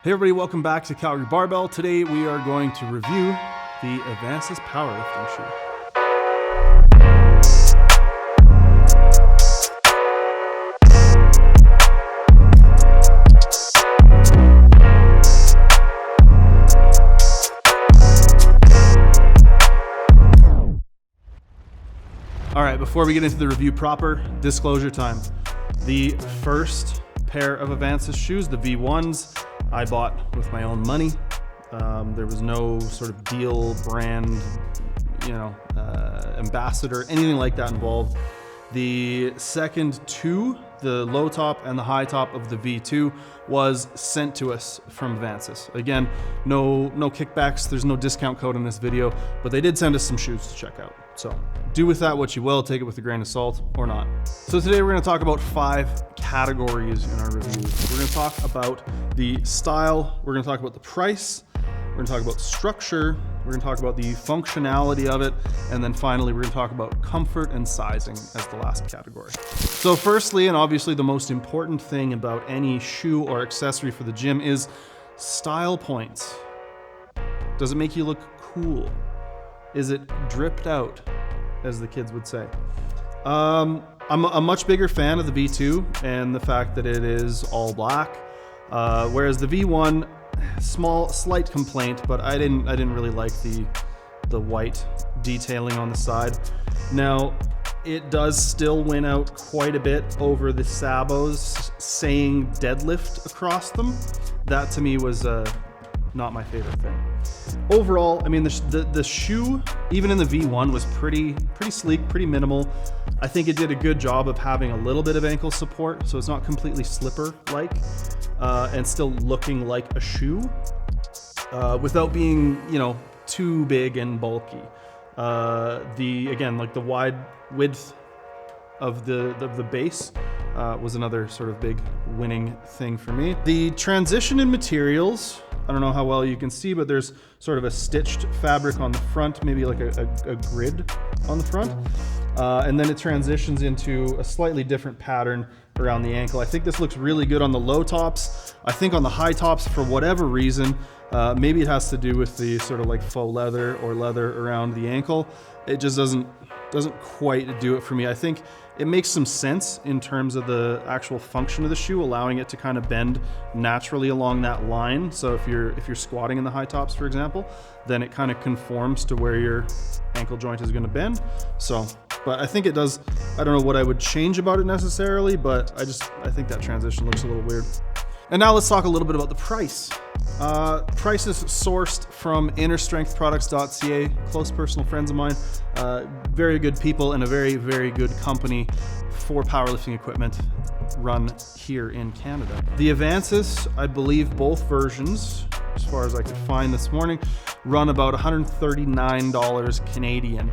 Hey everybody, welcome back to Calgary Barbell. Today we are going to review the Avancus Powerlifting shoe. All right, before we get into the review proper, disclosure time. The first pair of Avancus shoes, the V1s, I bought with my own money. There was no sort of deal, brand, ambassador, anything like that involved. The second two, the low top and the high top of the V2, was sent to us from Avancus. Again, no kickbacks, there's no discount code in this video, but they did send us some shoes to check out. So do with that what you will, take it with a grain of salt or not. So today we're gonna talk about 5 categories in our review. We're gonna talk about the style, we're gonna talk about the price, we're gonna talk about structure, we're gonna talk about the functionality of it, and then finally we're gonna talk about comfort and sizing as the last category. So firstly, and obviously the most important thing about any shoe or accessory for the gym is style points. Does it make you look cool? Is it dripped out, as the kids would say? I'm a much bigger fan of the V2 and the fact that it is all black, whereas the V1, slight complaint, but I didn't really like the white detailing on the side. Now, it does still win out quite a bit over the Sabos saying deadlift across them. That to me was not my favorite thing. Overall, I mean, the shoe, even in the V1, was pretty sleek, pretty minimal. I think it did a good job of having a little bit of ankle support, so it's not completely slipper-like, and still looking like a shoe, without being, too big and bulky. Again, like the wide width of the base was another sort of big winning thing for me. The transition in materials, I don't know how well you can see, but there's sort of a stitched fabric on the front, maybe like a grid on the front. And then it transitions into a slightly different pattern around the ankle. I think this looks really good on the low tops. I think on the high tops, for whatever reason, maybe it has to do with the sort of like faux leather or leather around the ankle. It just doesn't quite do it for me. I think it makes some sense in terms of the actual function of the shoe, allowing it to kind of bend naturally along that line. So if you're squatting in the high tops, for example, then it kind of conforms to where your ankle joint is going to bend. So, but I think it does. I don't know what I would change about it necessarily, but I think that transition looks a little weird. And now let's talk a little bit about the price. Price is sourced from innerstrengthproducts.ca, close personal friends of mine, very good people and a very, very good company for powerlifting equipment run here in Canada. The Avancus, I believe both versions, as far as I could find this morning, run about $139 Canadian.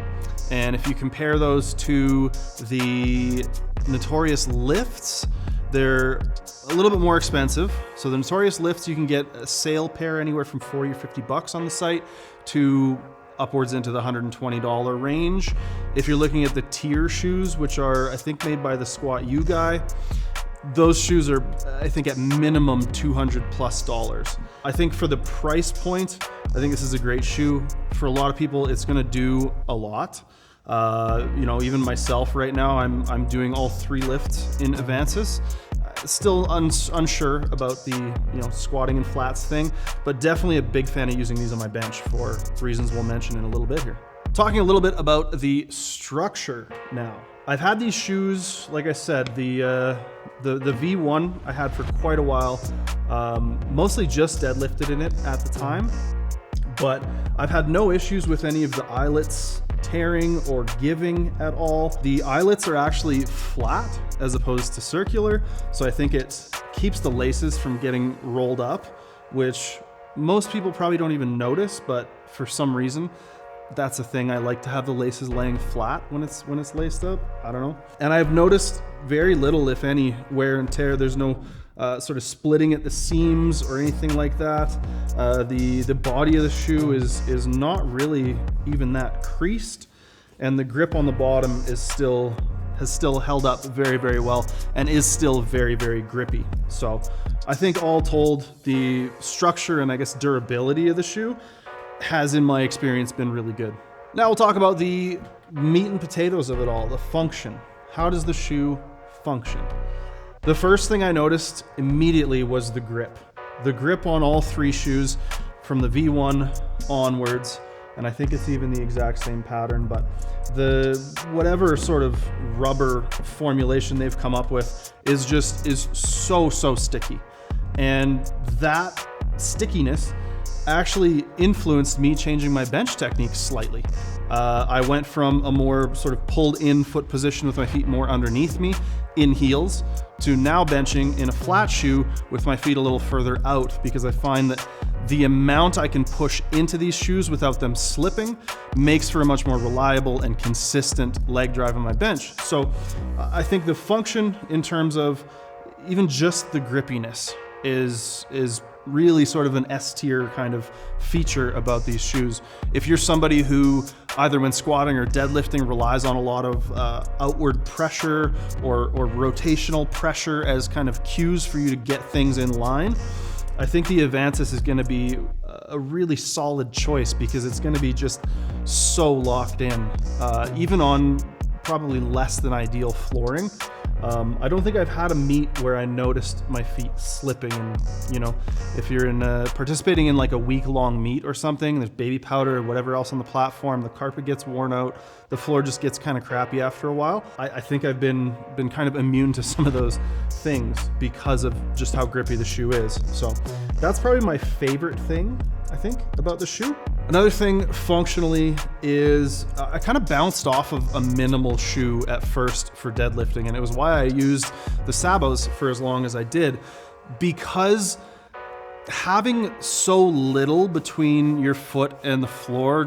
And if you compare those to the Notorious lifts, they're a little bit more expensive. So the Notorious lifts, you can get a sale pair anywhere from $40 or $50 on the site to upwards into the $120 range. If you're looking at the tier shoes, which are, I think, made by the Squat U guy, those shoes are, I think, at minimum $200+. I think for the price point, I think this is a great shoe. For a lot of people, it's gonna do a lot. Even myself right now, I'm doing all 3 lifts in Avancus. Still unsure about the squatting and flats thing, but definitely a big fan of using these on my bench for reasons we'll mention in a little bit here. Talking a little bit about the structure now. I've had these shoes, like I said, the V1 I had for quite a while, mostly just deadlifted in it at the time, but I've had no issues with any of the eyelets tearing or giving at all. The eyelets are actually flat as opposed to circular, so I think it keeps the laces from getting rolled up, which most people probably don't even notice, but for some reason that's a thing. I like to have the laces laying flat when it's laced up. I don't know. And I've noticed very little, if any, wear and tear. There's no sort of splitting at the seams or anything like that. The body of the shoe is not really even that creased, and the grip on the bottom is still has still held up very, very well and is still very, very grippy. So I think all told, the structure and I guess durability of the shoe has, in my experience, been really good. Now we'll talk about the meat and potatoes of it all, the function. How does the shoe function? The first thing I noticed immediately was the grip. The grip on all three shoes from the V1 onwards, and I think it's even the exact same pattern, but the whatever sort of rubber formulation they've come up with is so sticky. And that stickiness actually influenced me changing my bench technique slightly. I went from a more sort of pulled in foot position with my feet more underneath me in heels to now benching in a flat shoe with my feet a little further out, because I find that the amount I can push into these shoes without them slipping makes for a much more reliable and consistent leg drive on my bench. So I think the function in terms of even just the grippiness is really sort of an S tier kind of feature about these shoes. If you're somebody who either when squatting or deadlifting relies on a lot of outward pressure or rotational pressure as kind of cues for you to get things in line, I think the Avancus is going to be a really solid choice, because it's going to be just so locked in, even on probably less than ideal flooring. I don't think I've had a meet where I noticed my feet slipping. And you know, if you're participating in like a week-long meet or something, there's baby powder or whatever else on the platform, the carpet gets worn out, the floor just gets kind of crappy after a while. I think I've been kind of immune to some of those things because of just how grippy the shoe is. So that's probably my favorite thing, I think, about the shoe. Another thing functionally is I kind of bounced off of a minimal shoe at first for deadlifting, and it was why I used the Sabos for as long as I did, because having so little between your foot and the floor,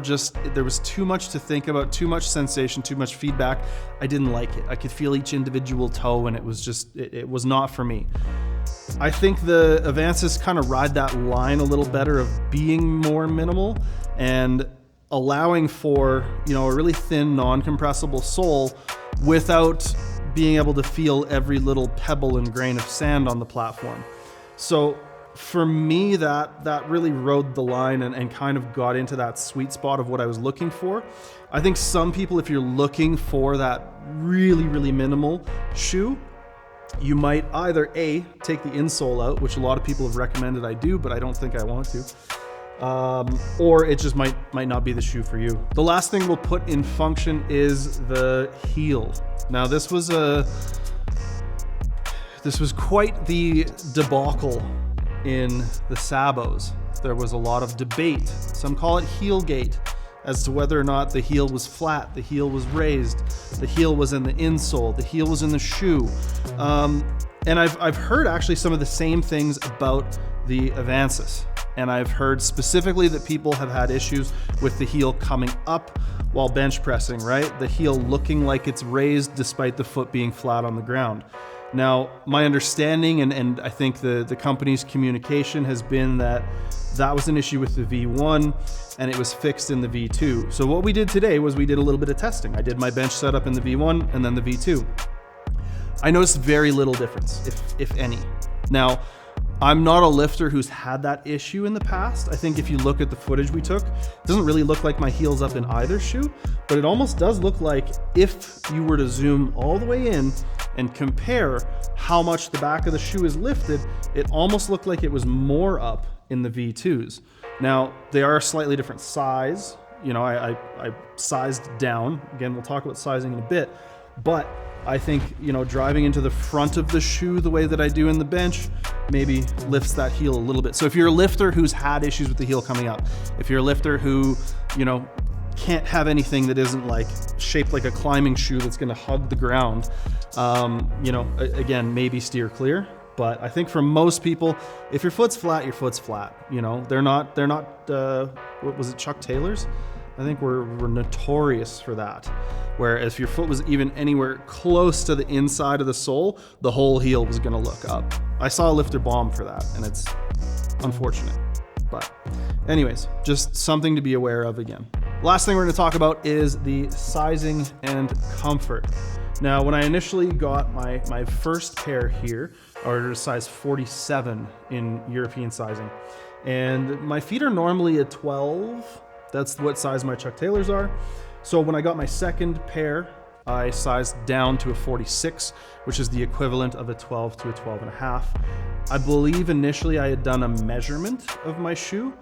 there was too much to think about, too much sensation, too much feedback. I didn't like it. I could feel each individual toe, and it was not for me. I think the Avancus kind of ride that line a little better of being more minimal and allowing for, you know, a really thin, non-compressible sole without being able to feel every little pebble and grain of sand on the platform. So for me, that really rode the line and kind of got into that sweet spot of what I was looking for. I think some people, if you're looking for that really, really minimal shoe, you might either A, take the insole out, which a lot of people have recommended I do, but I don't think I want to, or it just might not be the shoe for you. The last thing we'll put in function is the heel. Now this was quite the debacle in the Sabos. There was a lot of debate. Some call it heel gate, as to whether or not the heel was flat, the heel was raised, the heel was in the insole, the heel was in the shoe. And I've heard actually some of the same things about the Avancus. And I've heard specifically that people have had issues with the heel coming up while bench pressing, right? The heel looking like it's raised despite the foot being flat on the ground. Now, my understanding, and I think the company's communication has been that was an issue with the V1 and it was fixed in the V2. So what we did today was we did a little bit of testing. I did my bench setup in the V1 and then the V2. I noticed very little difference, if any. Now, I'm not a lifter who's had that issue in the past. I think if you look at the footage we took, it doesn't really look like my heel's up in either shoe, but it almost does look like if you were to zoom all the way in and compare how much the back of the shoe is lifted, it almost looked like it was more up in the V2s. Now, they are a slightly different size. You know, I sized down. Again, we'll talk about sizing in a bit, but I think, you know, driving into the front of the shoe the way that I do in the bench maybe lifts that heel a little bit. So if you're a lifter who's had issues with the heel coming up, if you're a lifter who, you know, can't have anything that isn't like shaped like a climbing shoe that's going to hug the ground, you know, again, maybe steer clear. But I think for most people, if your foot's flat, your foot's flat. You know, they're not. What was it, Chuck Taylor's? I think we're notorious for that. Whereas if your foot was even anywhere close to the inside of the sole, the whole heel was going to look up. I saw a lifter bomb for that, and it's unfortunate. But anyways, just something to be aware of again. Last thing we're going to talk about is the sizing and comfort. Now, when I initially got my first pair here, I ordered a size 47 in European sizing. And my feet are normally a 12. That's what size my Chuck Taylors are. So when I got my second pair, I sized down to a 46, which is the equivalent of a 12 to a 12 and a half. I believe initially I had done a measurement of my shoe,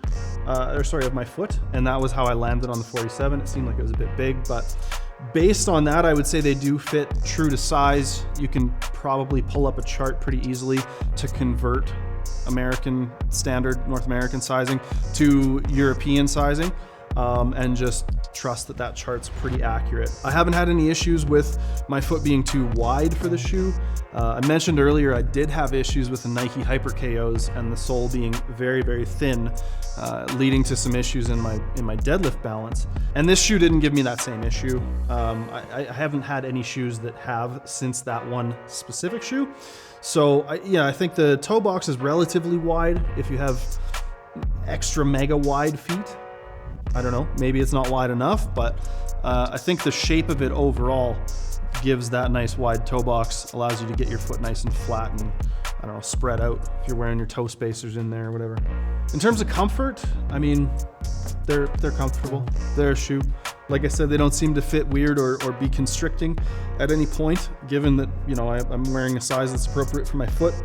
of my foot, and that was how I landed on the 47. It seemed like it was a bit big, but based on that, I would say they do fit true to size. You can probably pull up a chart pretty easily to convert American standard North American sizing to European sizing. And just trust that that chart's pretty accurate. I haven't had any issues with my foot being too wide for the shoe. I mentioned earlier I did have issues with the Nike Hyper KOs and the sole being very, very thin, leading to some issues in my deadlift balance. And this shoe didn't give me that same issue. I haven't had any shoes that have since that one specific shoe. So I think the toe box is relatively wide. If you have extra mega wide feet, I don't know, maybe it's not wide enough, but I think the shape of it overall gives that nice wide toe box, allows you to get your foot nice and flat and, I don't know, spread out if you're wearing your toe spacers in there or whatever. In terms of comfort, I mean, they're comfortable. They're a shoe. Like I said, they don't seem to fit weird or be constricting at any point, given that, you know, I'm wearing a size that's appropriate for my foot.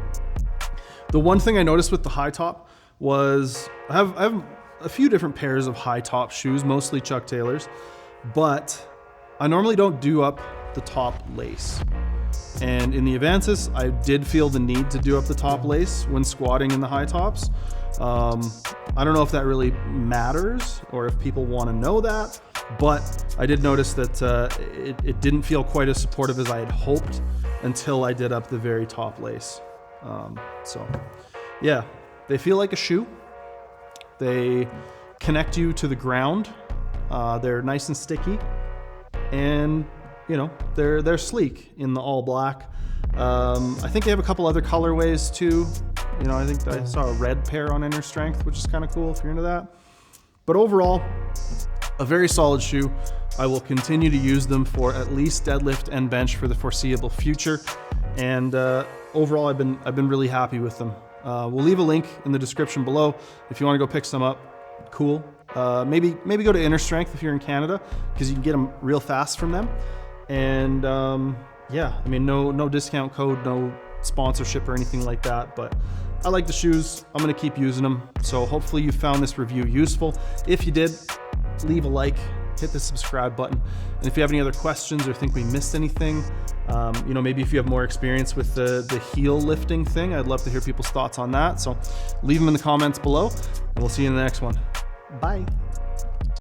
The one thing I noticed with the high top was I have a few different pairs of high top shoes, mostly Chuck Taylors, but I normally don't do up the top lace. And in the Avancus, I did feel the need to do up the top lace when squatting in the high tops. I don't know if that really matters or if people want to know that, but I did notice that it didn't feel quite as supportive as I had hoped until I did up the very top lace. So yeah, they feel like a shoe. They connect you to the ground. They're nice and sticky, and you know, they're sleek in the all black. I think they have a couple other colorways too. You know, I think I saw a red pair on Inner Strength, which is kind of cool if you're into that. But overall, a very solid shoe. I will continue to use them for at least deadlift and bench for the foreseeable future. And overall, I've been really happy with them. We'll leave a link in the description below if you want to go pick some up. Cool. Maybe go to Inner Strength if you're in Canada, because you can get them real fast from them. And yeah, I mean, no discount code, no sponsorship or anything like that, but I like the shoes. I'm going to keep using them. So hopefully you found this review useful. If you did, leave a like, hit the subscribe button. And if you have any other questions or think we missed anything, you know, maybe if you have more experience with the heel lifting thing, I'd love to hear people's thoughts on that. So leave them in the comments below, and we'll see you in the next one. Bye.